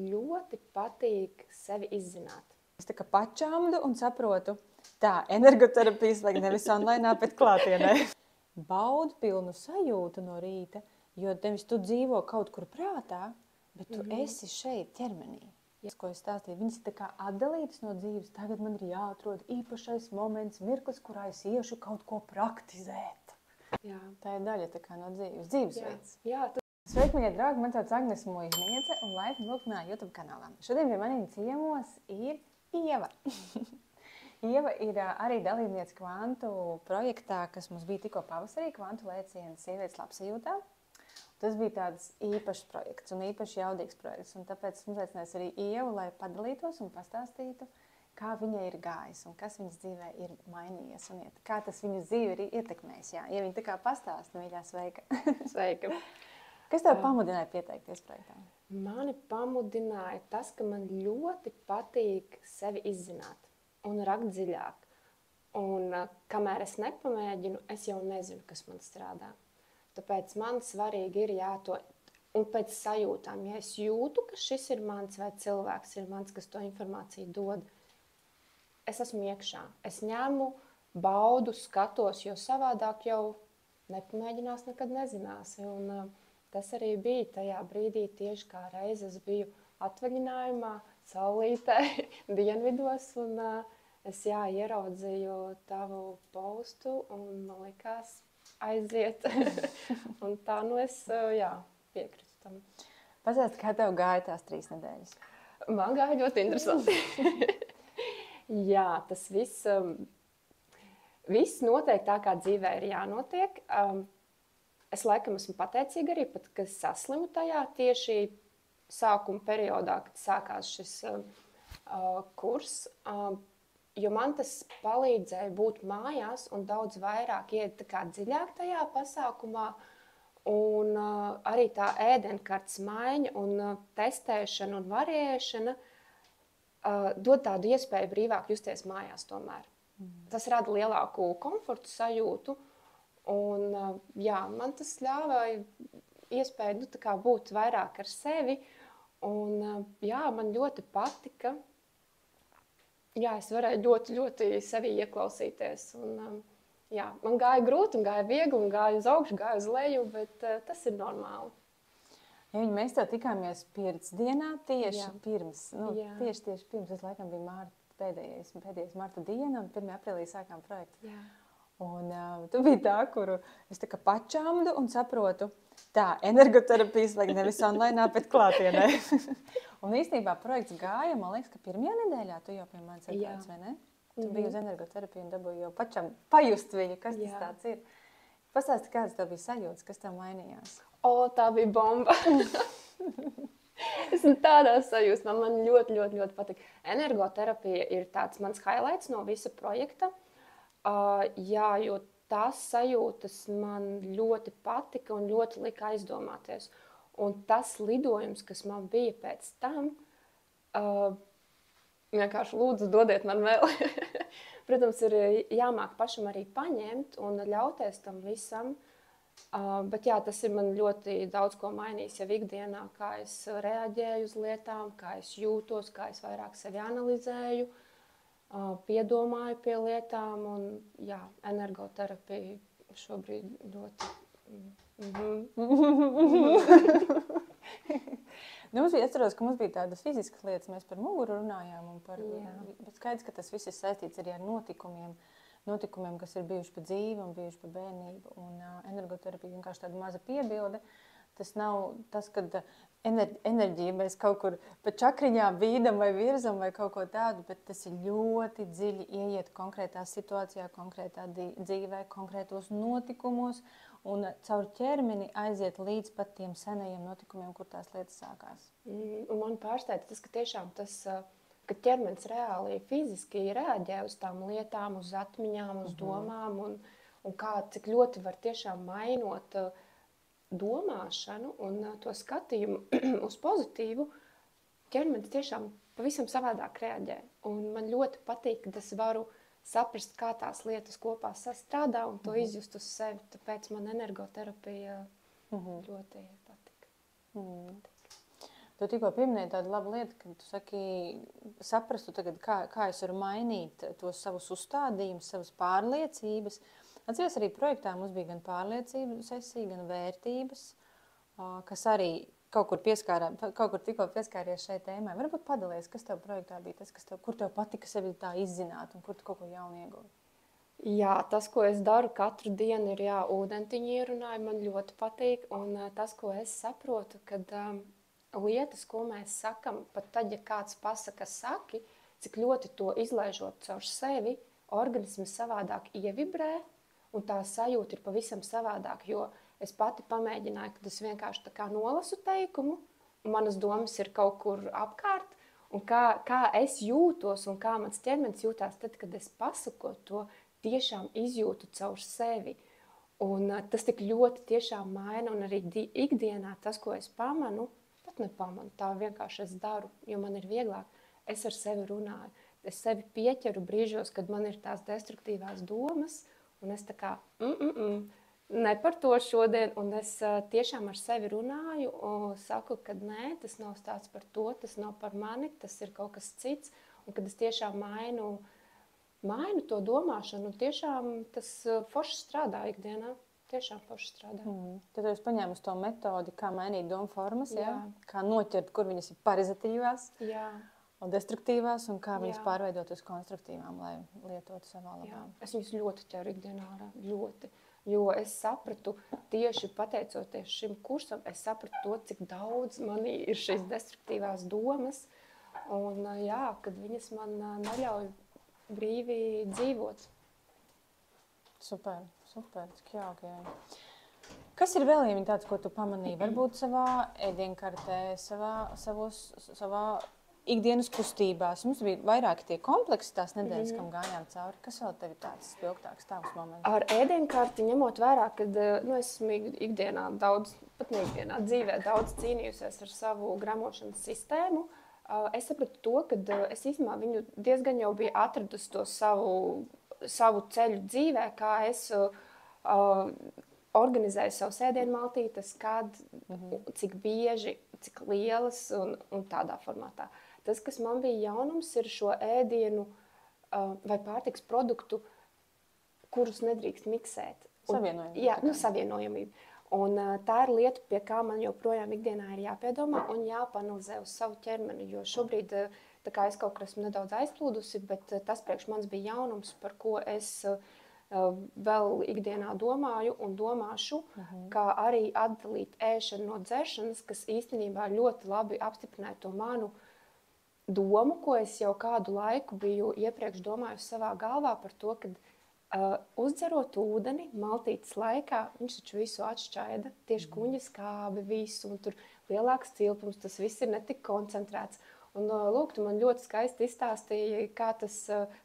Ļoti patīk sevi izzināt. Es tā kā pačāmdu un saprotu, tā energoterapijas vajag nevis online, bet klātienē. Baudu pilnu sajūtu no rīta, jo nevis tu dzīvo kaut kur prātā, bet tu esi šeit ķermenī. Ko es stāstīju, viņas ir tā kā atdalītas no dzīves. Tagad man ir jāatrod īpašais moments, mirklis, kurā es iešu kaut ko praktizēt. Jā. Tā ir daļa tā kā no dzīvesveids. Jā, Sveiki, manie draugi, man sauc Agnes Muizniece un laipni lūgt manā YouTube kanālā. Šodien pie maniem ciemos ir Ieva. Ieva ir arī dalībniece kvantu projektā, kas mums bija tikko pavasarī, kvantu lēciens sievietes labsajūtā. Tas bija tāds īpašs projekts un īpaši jaudīgs projekts. Un tāpēc es uzaicināju arī Ievu, lai padalītos un pastāstītu, kā viņai ir gājis un kas viņas dzīvē ir mainījies un kā tas viņas dzīvi ir ietekmējis. Jā, ja viņa tā kā pastāsta, mīļā, sveika. Sveika. Kas tev pamudināja pieteikties projektām? Mani pamudināja tas, ka man ļoti patīk sevi izzināt un rakt dziļāk. Un kamēr es nepamēģinu, es jau nezinu, kas man strādā. Tāpēc man svarīgi ir to, un pēc sajūtām, ja es jūtu, ka šis ir mans vai cilvēks ir mans, kas to informāciju dod, es esmu iekšā. Es ņemu, baudu, skatos, jo savādāk jau nepamēģinās, nekad nezināsi. Un tas arī bija tajā brīdī, tieši kā reiz es biju atvaļinājumā, saulītē, dienvidos, un es ieraudzīju tavu postu, un man likās aiziet. Un tā es piekrītu tam. Pastāsti, kā tev gāja tās 3 nedēļas? Man gāja ļoti interesanti. Jā, tas viss notiek tā, kā dzīvē ir jānotiek. Es laikam esmu pateicīga arī, pat, ka saslimu tajā tieši sākuma periodā, kad sākās šis kurs. Jo man tas palīdzēja būt mājās un daudz vairāk iet tā kā dziļāk tajā pasākumā. Un arī tā ēdienkartes maiņa un testēšana un variēšana dod tādu iespēju brīvāk justies mājās tomēr. Tas rada lielāku komfortu sajūtu. Un man tas ļāva iespēju tā kā būt vairāk ar sevi. Un man ļoti patika. Jā, es varēju ļoti, ļoti sevi ieklausīties. Un, man gāja grūti, un gāja viegli, un gāja uz augšu, gāja uz leju, bet tas ir normāli. Ja mēs tev tikāmies pirmsdienā, tieši pirms, tieši pirms, tas laikam bija pēdējais marta diena, un 1. aprīlī sākām projektu. Jā. Un tu biji tā, kuru es tā kā pačāmdu un saprotu, tā energoterapijas vajag nevis online, bet klātienē. Un īstenībā projekts gāja, man liekas, ka 1. nedēļā tu jau pie manis atbrauc, vai ne? Tu biji uz energoterapiju un dabūji jau pačam pajust viņu, kas tas tāds ir. Pastāsti, kādas tev bija sajūtas, kas tev mainījās? Tā bija bomba. Esmu tādā sajūsmā, man ļoti, ļoti, ļoti patīk. Energoterapija ir tāds mans highlights no visa projekta. Jo tās sajūtas man ļoti patika un ļoti lika aizdomāties. Un tas lidojums, kas man bija pēc tam, vienkārši lūdzu, dodiet man vēl. Protams, ir jāmāk pašam arī paņemt un ļauties tam visam. Bet tas ir man ļoti daudz ko mainījis jau ikdienā, kā es reaģēju uz lietām, kā es jūtos, kā es vairāk sevi analizēju, piedomāju pie lietām. Un energoterapija šobrīd ļoti... Es atceros, ka mums bija tādas fiziskas lietas, mēs par muguru runājām. Bet skaidrs, ka tas viss ir saistīts arī ar notikumiem, kas ir bijuši pa dzīvi un bijuši pa bērnību. Un energoterapija vienkārši tāda maza piebilde. Tas nav tas, kad enerģija mēs kaut kur pa čakriņām bīdam vai virzam vai kaut ko tādu, bet tas ir ļoti dziļi ieiet konkrētā situācijā, konkrētā dzīvē, konkrētos notikumos un caur ķermeni aiziet līdz pat tiem senajiem notikumiem, kur tās lietas sākās. Un man pārsteidz tas, ka tiešām tas, ka ķermenis reāli fiziski reaģē uz tām lietām, uz atmiņām, uz domām un kā, cik ļoti var tiešām mainot domāšanu un to skatījumu uz pozitīvu, ķermenis tiešām pavisam savādāk reaģē. Un man ļoti patīk, ka es varu saprast, kā tās lietas kopā sastrādā un to izjust uz sevi. Tāpēc man energoterapija ļoti patika. Tu tikko pieminēji tādu labu lietu, ka tu saki, saprastu tagad, kā es varu mainīt tos savus uzstādījumus, savas pārliecības. Atceries, arī projektā mums bija gan pārliecība sesija, gan vērtības, kas arī kaut kur tikko pieskāries šai tēmai. Varbūt padalies, kas tev projektā bija tas, kur tev patika sevi tā izzināt un kur tu kaut ko jaunu ieguvi? Jā, tas, ko es daru katru dienu, ir ūdentiņu ierunāju, man ļoti patīk. Un tas, ko es saprotu, kad lietas, ko mēs sakam, pat tad, ja kāds pasaka saki, cik ļoti to izlaižot caur sevi, organisms savādāk ievibrē, un tā sajūta ir pavisam savādāk, jo es pati pamēģināju, kad es vienkārši tā kā nolasu teikumu, un manas domas ir kaut kur apkārt, un kā es jūtos, un kā mans ķermenis jūtās tad, kad es pasaku to, tiešām izjūtu caur sevi. Un tas tik ļoti tiešām maina, un arī ikdienā tas, ko es pamanu, pat nepamanu, tā vienkārši es daru, jo man ir vieglāk. Es ar sevi runāju, es sevi pieķeru brīžos, kad man ir tās destruktīvās domas, un es tā kā, ne par to šodien, un es tiešām ar sevi runāju, un saku, ka nē, tas nav stāsts par to, tas nav par mani, tas ir kaut kas cits, un kad es tiešām mainu to domāšanu, un tiešām tas forši strādā ikdienā. Tiešām forši strādā. Tad jūs paņēmat to metodi, kā mainīt domu formas, kā noķert, kur viņas ir parazitīvās un destruktīvās, un kā viņas pārveidot uz konstruktīvām, lai lietotu savā labā. Es viņas ļoti ķeru ikdienā ārā, ļoti. Jo es sapratu, tieši pateicoties šim kursam, es sapratu to, cik daudz manī ir šīs destruktīvās domas, un kad viņas man neļauj brīvi dzīvot. Super, cik jauki. Kas ir vēl tāds, ko tu pamanīji? Varbūt savā ēdienkartē, savā ikdienas kustībās. Mums bija vairāki tie kompleksi tās nedēļas, kam gājām cauri. Kas vēl tev ir tāds spilgtāks tavs moments? Ar ēdienkarti ņemot vērā, kad esmu ikdienā daudz, pat ne ikdienā, dzīvē daudz cīnījusies ar savu gramošanas sistēmu, es sapratu to, ka es īstenībā viņu diezgan jau biju atradusi to savu ceļu dzīvē, kā es organizēju savus ēdienmaltītes, kad, cik bieži, cik lielas un tādā formātā. Tas, kas man bija jaunums, ir šo ēdienu vai pārtiks produktu, kurus nedrīkst miksēt. Savienojamība. Jā, savienojamība. Un tā ir lieta, pie kā man joprojām ikdienā ir jāpiedomā un jāpanalizē uz savu ķermeni, jo šobrīd tā kā es kaut kur esmu nedaudz aizplūdusi, bet tas priekš manis bija jaunums, par ko es vēl ikdienā domāju un domāšu, kā arī atdalīt ēšanu no dzeršanas, kas īstenībā ļoti labi apstiprināja to manu domu, ko es jau kādu laiku biju iepriekš domājusi savā galvā par to, ka uzdzerot ūdeni maltītes laikā, viņš taču visu atšķaida, tieši kuņģa skābi visu, un tur lielāks cilpums, tas viss ir netik koncentrēts. Un lūk, tu man ļoti skaisti izstāstīji, kā tas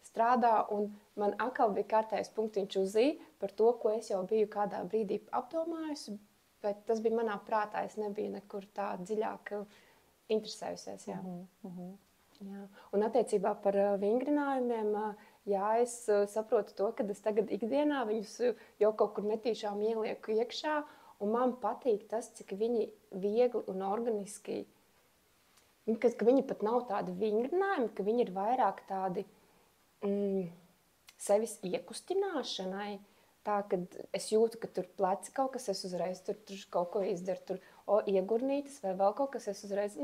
strādā, un man atkal bija kārtējs punktiņš uz I par to, ko es jau biju kādā brīdī apdomājusi, bet tas bija manā prātā, es nebiju nekur tā dziļāk interesējusies. Jā. Jā. Un attiecībā par vingrinājumiem, es saprotu to, ka es tagad ikdienā viņus jau kaut kur netīšām ielieku iekšā, un man patīk tas, cik viņi viegli un organiski, ka viņi pat nav tādi vingrinājumi, ka viņi ir vairāk tādi sevis iekustināšanai, tā, kad es jūtu, ka tur pleci kaut kas, es uzreiz tur kaut ko izdaru, tur iegurnītas vai vēl kaut kas, es uzreiz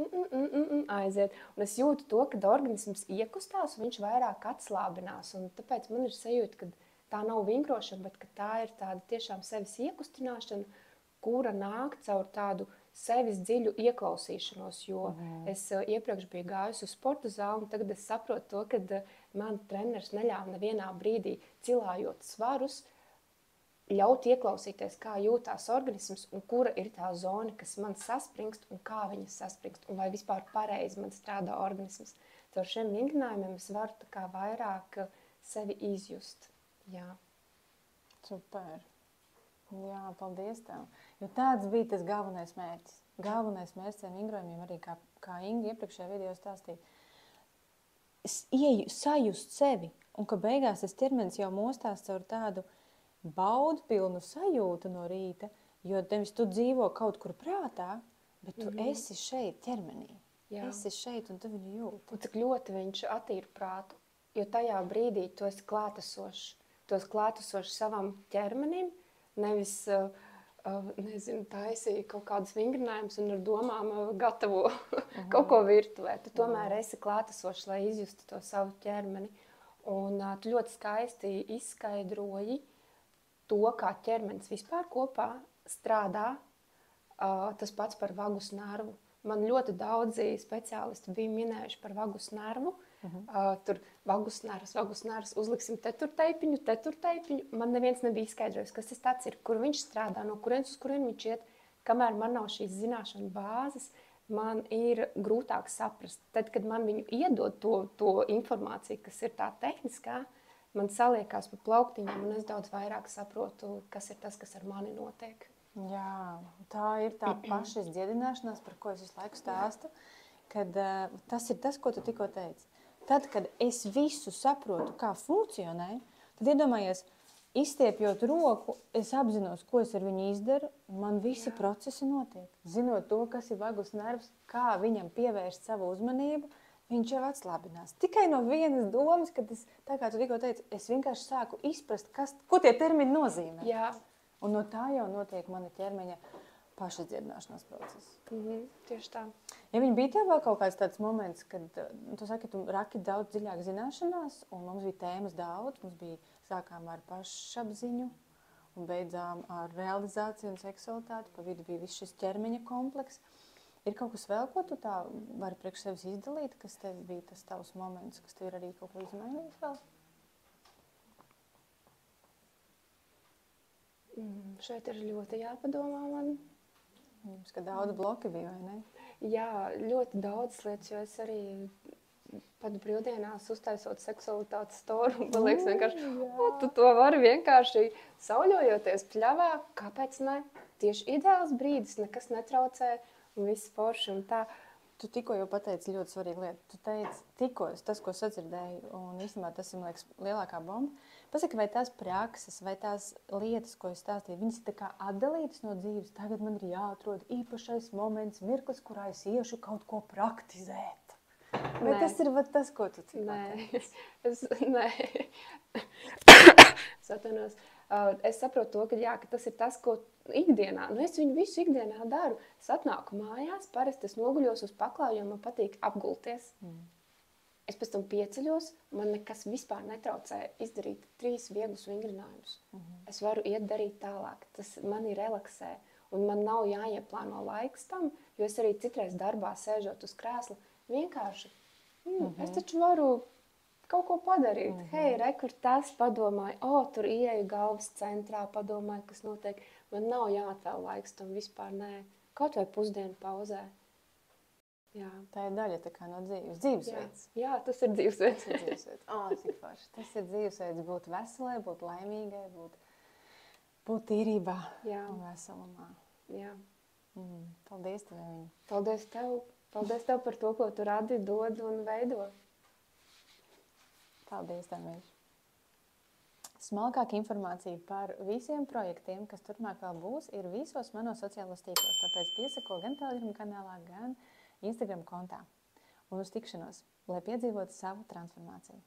aiziet. Un es jūtu to, ka organisms iekustās un viņš vairāk atslābinās. Un tāpēc man ir sajūta, ka tā nav vingrošana, bet ka tā ir tāda tiešām sevis iekustināšana, kura nāk caur tādu sevis dziļu ieklausīšanos, jo es iepriekš biju gājusi uz sporta zāli, un tagad es saprotu to, ka man treneris neļāva nevienā brīdī cilājot svarus, ļaut ieklausīties, kā jūtās organisms un kura ir tā zona, kas man saspringst un kā viņas saspringst, un vai vispār pareizi man strādā organisms. Caur šiem vingrinājumiem es varu tā kā vairāk sevi izjust. Jā. Super. Jā, paldies tev. Jo tāds bija tas galvenais mērķis. Galvenais mērķis tiem vingrojumiem arī, kā Inga iepriekšējā video stāstīja, sajust sevi, un ka beigās tas ķermenis jau mostās caur tādu baudpilnu sajūtu no rīta, jo nevis tu dzīvo kaut kur prātā, bet tu esi šeit ķermenī. esi šeit un tu viņu jūti. Un cik ļoti viņš attīra prātu, jo tajā brīdī tu esi klātesošs. Tu esi klātesošs savam ķermenim, nevis, nezinu, taisīja kaut kādus vingrinājumus un ar domām gatavo kaut ko virtuvē. Tu tomēr esi klātesošs, lai izjustu to savu ķermeni. Un tu ļoti skaisti izskaidroji to, kā ķermenis vispār kopā strādā. Tas pats par vagus nervu. Man ļoti daudzi speciālisti bija minējuši par vagus nervu. Tur vagus nervs, uzliksim te tur teipiņu. Man neviens nebija izskaidrojis, kas tas tāds ir, kur viņš strādā, no kurienes uz kurien viņš iet. Kamēr man nav šīs zināšanu bāzes, man ir grūtāk saprast. Tad, kad man viņu iedod to informāciju, kas ir tā tehniskā, man saliekās pa plauktiņiem, un es daudz vairāk saprotu, kas ir tas, kas ar mani notiek. Jā, tā ir tā paša dziedināšanās, par ko es visu laiku stāstu, kad tas ir tas, ko tu tikko teici. Tad, kad es visu saprotu, kā funkcionē, tad iedomājies, izstiepjot roku, es apzinos, ko es ar viņu izdaru, man visi procesi notiek. Zinot to, kas ir vagus nervs, kā viņam pievērst savu uzmanību, viņš jau atslābinās. Tikai no vienas domas, kad es, tā kā tu tikko teici, es vienkārši sāku izprast, ko tie termini nozīmē. Jā. Un no tā jau notiek mana ķermeņa paša dziedināšanās process. Tieši tā. Ja viņi bija tev vēl kaut kāds tāds moments, kad tu saki, tu raki daudz dziļāk zināšanās, un mums bija tēmas daudz, mums bija sākām ar pašapziņu, un beidzām ar realizāciju un seksualitāti, pa vidu bija viss šis ķermeņa kompleks. Ir kaut kas vēl, ko tu tā vari priekš sevis izdalīt, kas tev bija tas tavs moments, kas tev ir arī kaut ko izmainījis vēl? Šeit ir ļoti jāpadomā man. Jums, ka daudz bloki bija, vai ne? Jā, ļoti daudz lietas, jo es arī pat brīvdienās uztaisot seksualitātes storu, man liekas vienkārši, tu to vari vienkārši sauļojoties pļavā, kāpēc ne? Tieši ideāls brīdis, nekas netraucē un viss forši un tā. Tu tikko jau pateici ļoti svarīgu lietu. Tu teici tikko, tas, ko sadzirdēju, un īstenībā tas ir, man liekas, lielākā bomba. Pasaki, vai tās prakses, vai tās lietas, ko es stāstīju, viņas ir tā kā atdalītas no dzīves. Tagad man ir jāatrod īpašais moments, mirklis, kurā es iešu kaut ko praktizēt. Vai tas ir tas, ko tu tikko teici? Nē. Satvenos. Es saprotu to, ka tas ir tas, ko ikdienā, es viņu visu ikdienā daru. Es atnāku mājās, parasti es noguļos uz paklāju, jo man patīk apgulties. Es pēc tam pieceļos, man nekas vispār netraucē izdarīt 3 vieglus vingrinājumus. Es varu iet darīt tālāk, tas mani relaksē. Un man nav jāieplāno laiks tam, jo es arī citreiz darbā sēžot uz krēsla vienkārši, es taču varu kaut ko padarīt. Hei, kur tas padomāju, tur ieeju galvas centrā, padomāju, kas notiek. Man nav jāatvēl laiks tam vispār, nē. Kaut vai pusdienu pauzē. Jā. Tā ir daļa tā kā no dzīvesveids. Jā, tas ir dzīvesveids. Cik forši. Tas ir dzīvesveids būt veselai, būt laimīgai, būt tīrībā un veselumā. Jā. Paldies tev, Eviņa. Paldies tev. Paldies tev par to, ko tu radi, dod un veido. Paldies, Dārmīši. Smalkāka informācija par visiem projektiem, kas turpmāk vēl būs, ir visos manos sociālos tīklos. Tāpēc piesako gan Telegram kanālā, gan Instagram kontā. Un uz tikšanos, lai piedzīvotu savu transformāciju.